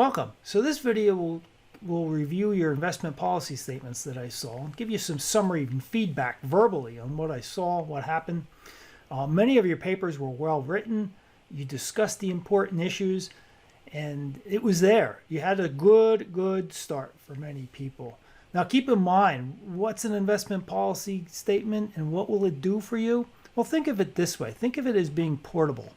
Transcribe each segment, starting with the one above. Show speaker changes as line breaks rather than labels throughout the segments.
Welcome. So this video will review your investment policy statements that I saw and give you some summary and feedback verbally on what I saw, what happened. Many of your papers were well written. You discussed the important issues and it was there. You had a good start for many people. Now keep in mind, what's an investment policy statement and what will it do for you? Well, think of it this way. Think of it as being portable.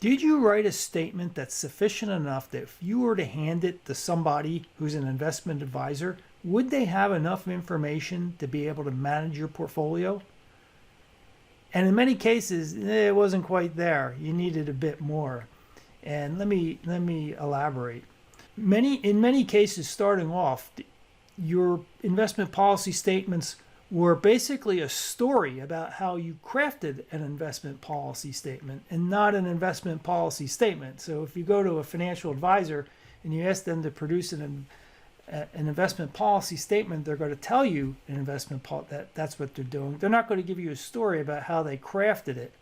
Did you write a statement that's sufficient enough that if you were to hand it to somebody who's an investment advisor, would they have enough information to be able to manage your portfolio? And in many cases, it wasn't quite there. You needed a bit more. And let me elaborate. In many cases, starting off, your investment policy statements were basically a story about how you crafted an investment policy statement and not an investment policy statement. So if you go to a financial advisor and you ask them to produce an investment policy statement, they're going to tell you that's what they're doing. They're not going to give you a story about how they crafted it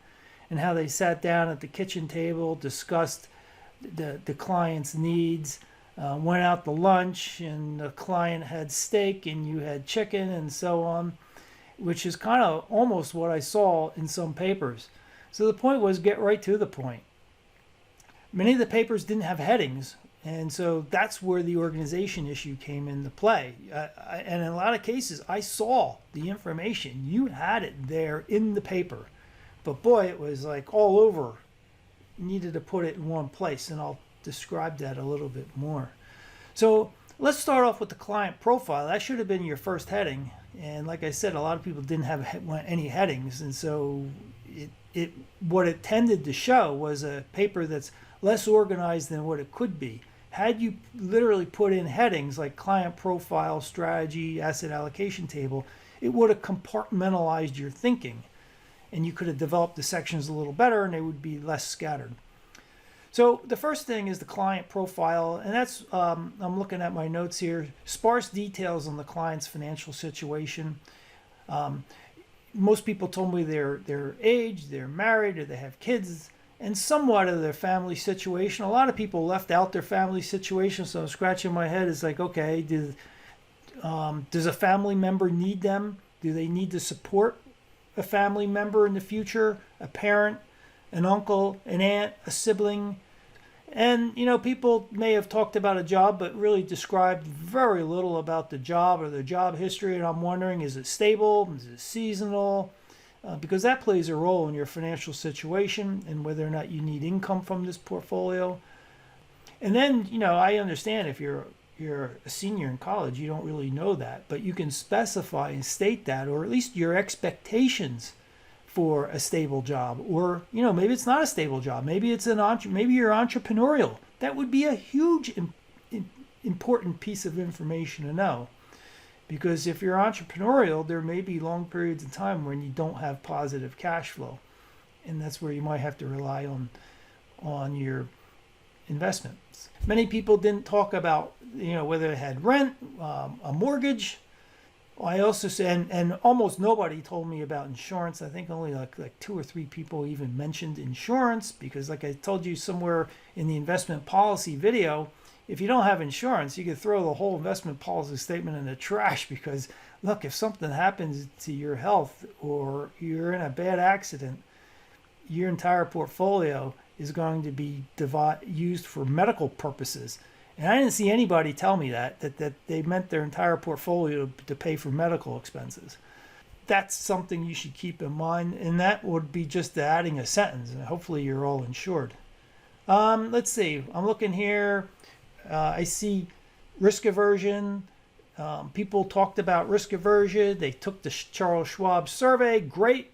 and how they sat down at the kitchen table, discussed the client's needs, went out to lunch and the client had steak and you had chicken and so on, which is kind of almost what I saw in some papers. So the point was, get right to the point. Many of the papers didn't have headings, and so that's where the organization issue came into play. And in a lot of cases, I saw the information. You had it there in the paper, but boy, it was like all over. You needed to put it in one place, and I'll describe that a little bit more. So let's start off with the client profile. That should have been your first heading. And like I said, a lot of people didn't have any headings. And so what it tended to show was a paper that's less organized than what it could be. Had you literally put in headings like client profile, strategy, asset allocation table, it would have compartmentalized your thinking. And you could have developed the sections a little better and they would be less scattered. So the first thing is the client profile, and that's, I'm looking at my notes here, sparse details on the client's financial situation. Most people told me their age, they're married, or they have kids, and somewhat of their family situation. A lot of people left out their family situation, so I'm scratching my head. It's like, okay, does a family member need them? Do they need to support a family member in the future, a parent, an uncle, an aunt, a sibling? And, people may have talked about a job, but really described very little about the job or the job history. And I'm wondering, is it stable? Is it seasonal? Because that plays a role in your financial situation and whether or not you need income from this portfolio. And then, I understand if you're a senior in college, you don't really know that, but you can specify and state that, or at least your expectations for a stable job, or maybe it's not a stable job. Maybe it's maybe you're entrepreneurial. That would be a huge important piece of information to know, because if you're entrepreneurial, there may be long periods of time when you don't have positive cash flow, and that's where you might have to rely on your investments. Many people didn't talk about whether they had rent, a mortgage. I also said, and almost nobody told me about insurance. I think only like 2 or 3 people even mentioned insurance, because like I told you somewhere in the investment policy video, if you don't have insurance, you could throw the whole investment policy statement in the trash, because look, if something happens to your health or you're in a bad accident, your entire portfolio is going to be used for medical purposes. And I didn't see anybody tell me that they meant their entire portfolio to pay for medical expenses. That's something you should keep in mind, and that would be just adding a sentence, and hopefully you're all insured. Let's see, I'm looking here. I see risk aversion. People talked about risk aversion. They took the Charles Schwab survey. Great.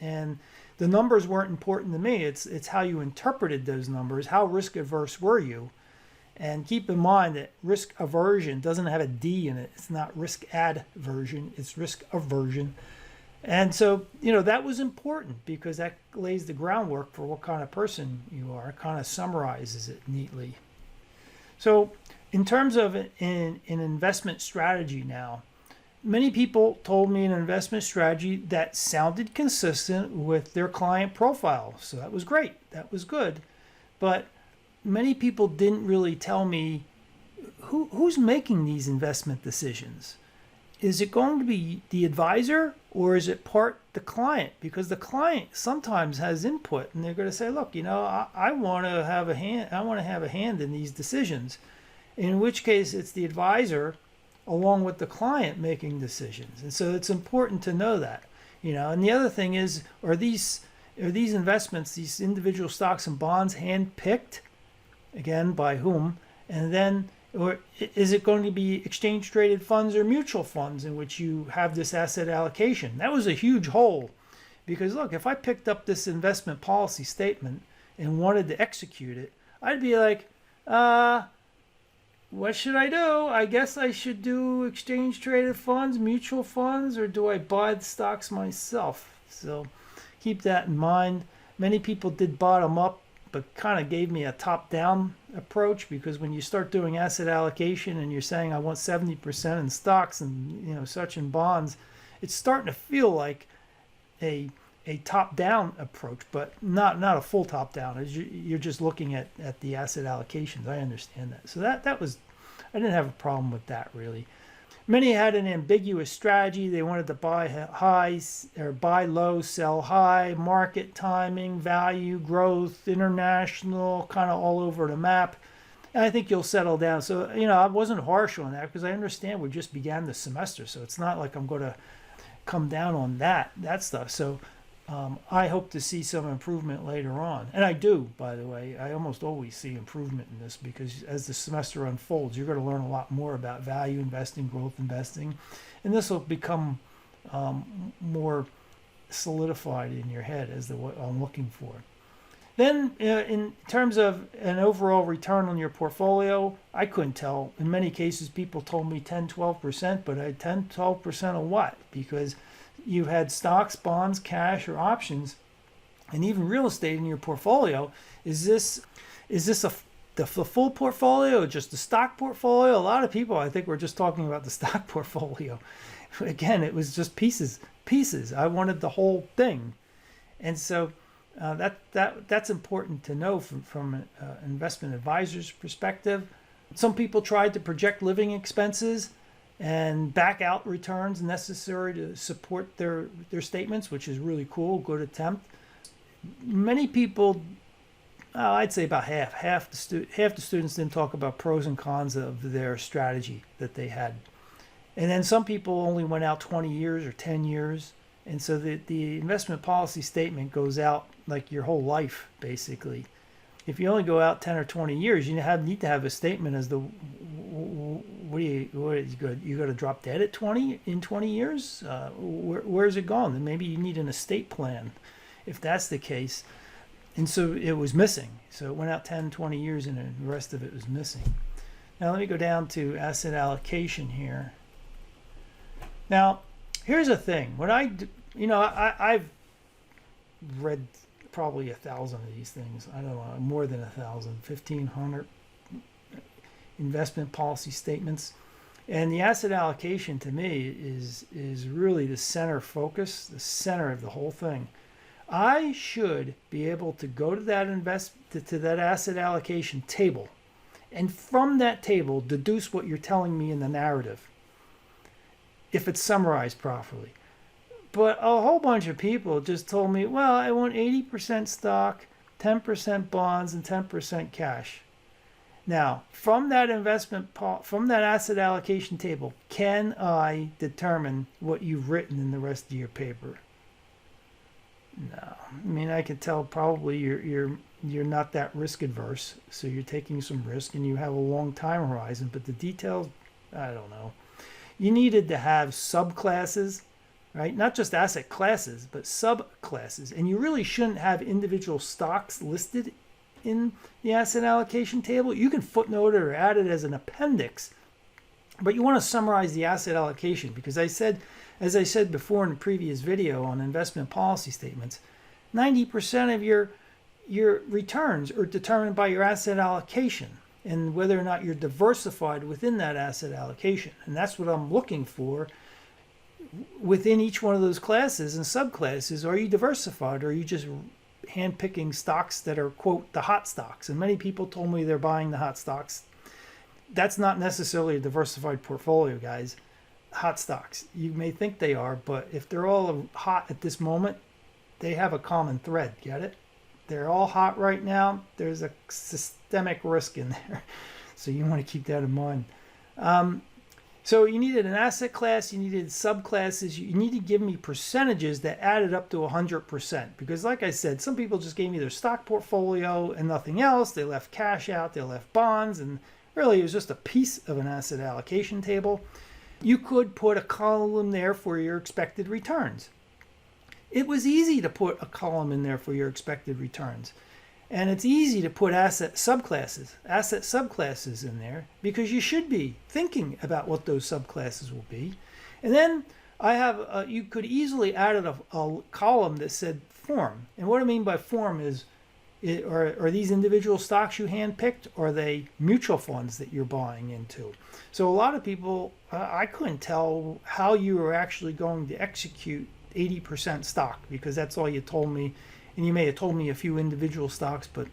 And the numbers weren't important to me. It's how you interpreted those numbers. How risk averse were you? And keep in mind that risk aversion doesn't have a D in it. It's not risk adversion, it's risk aversion. And so, that was important because that lays the groundwork for what kind of person you are. It kind of summarizes it neatly. So in terms of an investment strategy now, many people told me an investment strategy that sounded consistent with their client profile. So that was great. That was good. But many people didn't really tell me who's making these investment decisions. Is it going to be the advisor, or is it part the client? Because the client sometimes has input, and they're going to say, look, I want to have a hand. I want to have a hand in these decisions. In which case, it's the advisor along with the client making decisions. And so it's important to know that. And the other thing is, are these investments, these individual stocks and bonds, hand-picked? Again, by whom? And then, or is it going to be exchange traded funds or mutual funds in which you have this asset allocation? That was a huge hole, because look, if I picked up this investment policy statement and wanted to execute it, I'd be like, what should I do? I guess I should do exchange traded funds, mutual funds, or do I buy the stocks myself? So keep that in mind. Many people did bottom up, but kind of gave me a top-down approach, because when you start doing asset allocation and you're saying I want 70% in stocks and such in bonds, it's starting to feel like a top-down approach, but not a full top-down. You're just looking at the asset allocations. I understand that. So that was, I didn't have a problem with that really. Many had an ambiguous strategy. They wanted to buy high or buy low, sell high, market timing, value, growth, international, kind of all over the map. And I think you'll settle down. So, I wasn't harsh on that, because I understand we just began the semester. So it's not like I'm going to come down on that stuff. So I hope to see some improvement later on. And I do, by the way. I almost always see improvement in this, because as the semester unfolds, you're going to learn a lot more about value investing, growth investing, and this will become more solidified in your head as to what I'm looking for. Then in terms of an overall return on your portfolio, I couldn't tell. In many cases, people told me 10, 12%, but I had 10, 12% of what? Because you had stocks, bonds, cash, or options, and even real estate in your portfolio. Is this the full portfolio, or just the stock portfolio? A lot of people, I think, were just talking about the stock portfolio. Again, it was just pieces. I wanted the whole thing, and so that's important to know from an investment advisor's perspective. Some people tried to project living expenses and back out returns necessary to support their statements, which is really cool, good attempt. Many people, I'd say about half the students didn't talk about pros and cons of their strategy that they had. And then some people only went out 20 years or 10 years. And so the investment policy statement goes out like your whole life, basically. If you only go out 10 or 20 years, you need to have a statement as to you got to drop dead at 20 years? Where's it gone? Then maybe you need an estate plan if that's the case. And so it was missing. So it went out 10, 20 years and the rest of it was missing. Now let me go down to asset allocation here. Now, here's the thing. When I've read probably 1,000 of these things. I don't know, more than 1,000, 1,500 investment policy statements. And the asset allocation to me is really the center focus, the center of the whole thing. I should be able to go to that to that asset allocation table, and from that table deduce what you're telling me in the narrative, if it's summarized properly. But a whole bunch of people just told me, well, I want 80% stock, 10% bonds, and 10% cash. Now, from that from that asset allocation table, can I determine what you've written in the rest of your paper? No. I mean, I can tell probably you're not that risk adverse, so you're taking some risk and you have a long time horizon, but the details, I don't know. You needed to have subclasses, right? Not just asset classes, but subclasses. And you really shouldn't have individual stocks listed in the asset allocation table. You can footnote it or add it as an appendix, but you want to summarize the asset allocation, because as I said before in the previous video on investment policy statements, 90% of your returns are determined by your asset allocation and whether or not you're diversified within that asset allocation. And that's what I'm looking for within each one of those classes and subclasses. Are you diversified, or are you just handpicking stocks that are, quote, the hot stocks. And many people told me they're buying the hot stocks. That's not necessarily a diversified portfolio, guys. Hot stocks. You may think they are, but if they're all hot at this moment, they have a common thread. Get it? They're all hot right now. There's a systemic risk in there. So you want to keep that in mind. So you needed an asset class, you needed subclasses, you need to give me percentages that added up to 100%. Because like I said, some people just gave me their stock portfolio and nothing else. They left cash out, they left bonds, and really it was just a piece of an asset allocation table. You could put a column there for your expected returns. It was easy to put a column in there for your expected returns. And it's easy to put asset subclasses in there because you should be thinking about what those subclasses will be. And then I have, you could easily add a column that said form. And what I mean by form is, are these individual stocks you handpicked, or are they mutual funds that you're buying into? So a lot of people, I couldn't tell how you were actually going to execute 80% stock because that's all you told me. And you may have told me a few individual stocks, but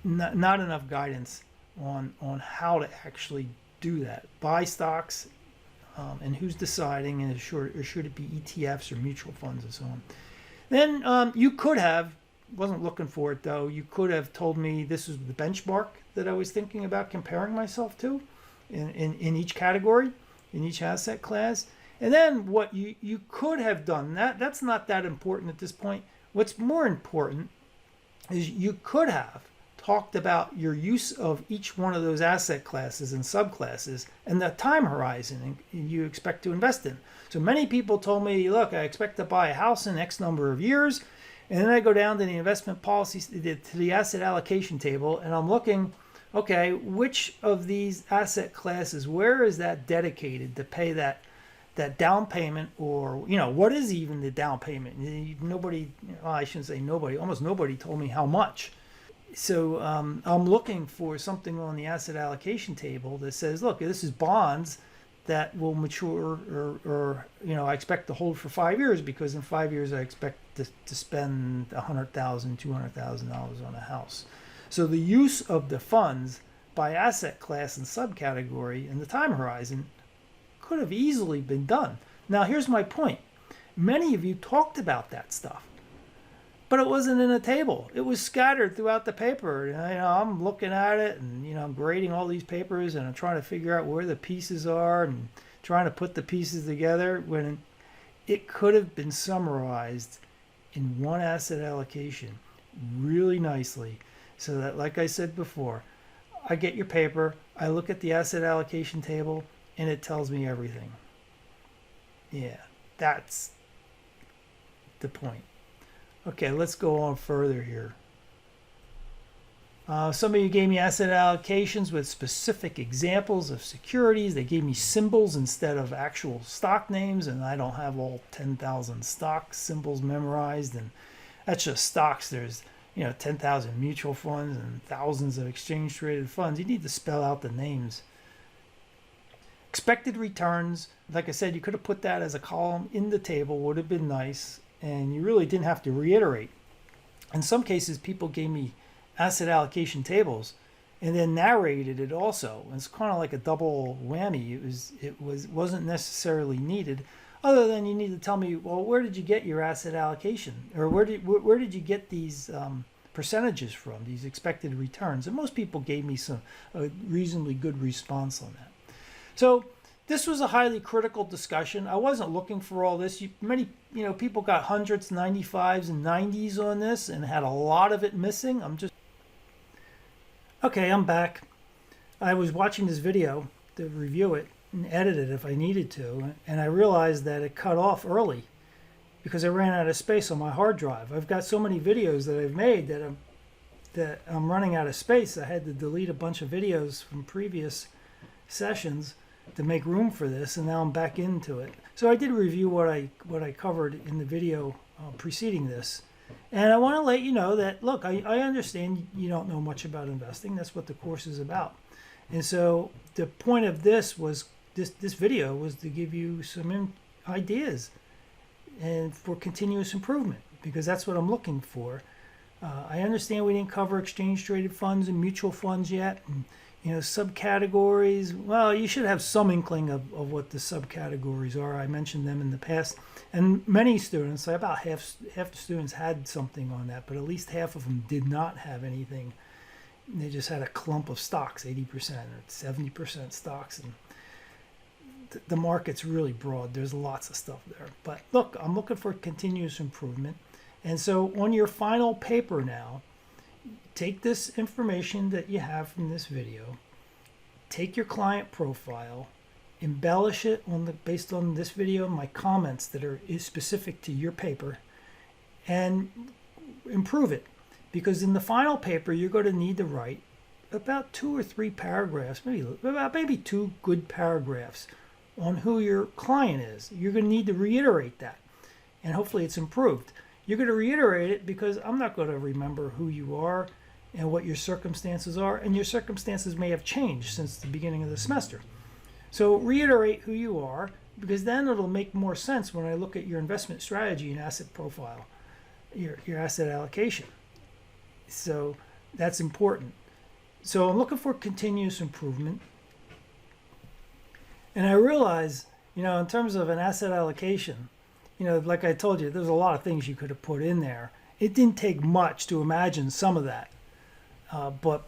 not enough guidance on how to actually do that. Buy stocks and who's deciding, and should it be ETFs or mutual funds and so on. Then you could have, wasn't looking for it though, you could have told me this is the benchmark that I was thinking about comparing myself to in each category, in each asset class. And then what you could have done, that's not that important at this point. What's more important is you could have talked about your use of each one of those asset classes and subclasses and the time horizon you expect to invest in. So many people told me, look, I expect to buy a house in X number of years. And then I go down to the investment policies, to the asset allocation table, and I'm looking, okay, which of these asset classes, where is that dedicated to pay that down payment, or what is even the down payment? Nobody, well, I shouldn't say nobody, almost nobody told me how much. So I'm looking for something on the asset allocation table that says, look, this is bonds that will mature, or I expect to hold for 5 years, because in 5 years I expect to spend $100,000, $200,000 on a house. So the use of the funds by asset class and subcategory and the time horizon could have easily been done. Now here's my point. Many of you talked about that stuff, but it wasn't in a table. It was scattered throughout the paper. I'm looking at it, and I'm grading all these papers, and I'm trying to figure out where the pieces are and trying to put the pieces together, when it could have been summarized in one asset allocation really nicely, so that, like I said before, I get your paper, I look at the asset allocation table, and it tells me everything. Yeah, that's the point. Okay, let's go on further here. Some of you gave me asset allocations with specific examples of securities. They gave me symbols instead of actual stock names, and I don't have all 10,000 stock symbols memorized, and that's just stocks. There's 10,000 mutual funds and thousands of exchange traded funds. You need to spell out the names. Expected returns, like I said, you could have put that as a column in the table, would have been nice, and you really didn't have to reiterate. In some cases, people gave me asset allocation tables and then narrated it also. And it's kind of like a double whammy. It wasn't necessarily needed, other than you need to tell me, well, where did you get your asset allocation, or where did you get these percentages from, these expected returns? And most people gave me a reasonably good response on that. So this was a highly critical discussion. I wasn't looking for all this. Many people got hundreds, 95s, and 90s on this and had a lot of it missing. Okay, I'm back. I was watching this video to review it and edit it if I needed to, and I realized that it cut off early because I ran out of space on my hard drive. I've got so many videos that I've made that I'm running out of space. I had to delete a bunch of videos from previous sessions to make room for this, and now I'm back into it. So I did review what I covered in the video preceding this, and I want to let you know that, look, I understand you don't know much about investing. That's what the course is about. And so the point of this video was to give you some ideas and for continuous improvement, because that's what I'm looking for. I understand we didn't cover exchange traded funds and mutual funds yet. And, subcategories. Well, you should have some inkling of what the subcategories are. I mentioned them in the past. And many students, like about half the students had something on that, but at least half of them did not have anything. They just had a clump of stocks, 80% or 70% stocks. And the market's really broad. There's lots of stuff there. But look, I'm looking for continuous improvement. And so on your final paper now, take this information that you have from this video, take your client profile, embellish it based on this video and my comments that is specific to your paper, and improve it. Because in the final paper, you're going to need to write about 2 or 3 paragraphs, maybe 2 good paragraphs on who your client is. You're going to need to reiterate that, and hopefully it's improved. You're going to reiterate it because I'm not going to remember who you are and what your circumstances are, and your circumstances may have changed since the beginning of the semester. So reiterate who you are, because then it'll make more sense when I look at your investment strategy and asset profile, your asset allocation. So that's important. So I'm looking for continuous improvement. And I realize, in terms of an asset allocation, like I told you, there's a lot of things you could have put in there. It didn't take much to imagine some of that. But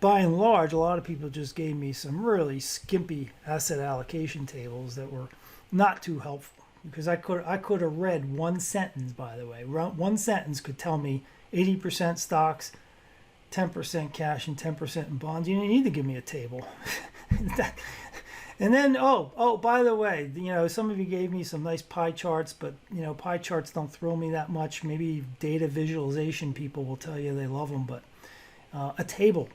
by and large, a lot of people just gave me some really skimpy asset allocation tables that were not too helpful. Because I could have read one sentence, by the way. One sentence could tell me 80% stocks, 10% cash, and 10% in bonds. You didn't need to give me a table. And then, by the way, some of you gave me some nice pie charts, but, pie charts don't thrill me that much. Maybe data visualization people will tell you they love them, but a table,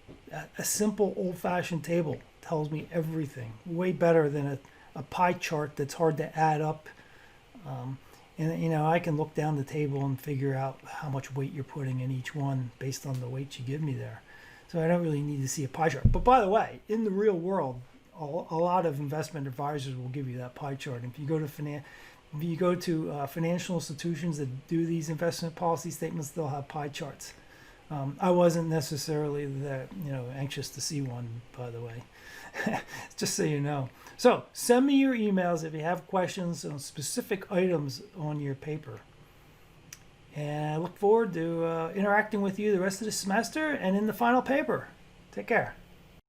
a simple old-fashioned table tells me everything. Way better than a pie chart that's hard to add up. And I can look down the table and figure out how much weight you're putting in each one based on the weight you give me there. So I don't really need to see a pie chart. But by the way, in the real world, a lot of investment advisors will give you that pie chart. If you go to financial institutions that do these investment policy statements, they'll have pie charts. I wasn't necessarily that anxious to see one, by the way, just so you know. So send me your emails if you have questions on specific items on your paper. And I look forward to interacting with you the rest of the semester and in the final paper. Take care.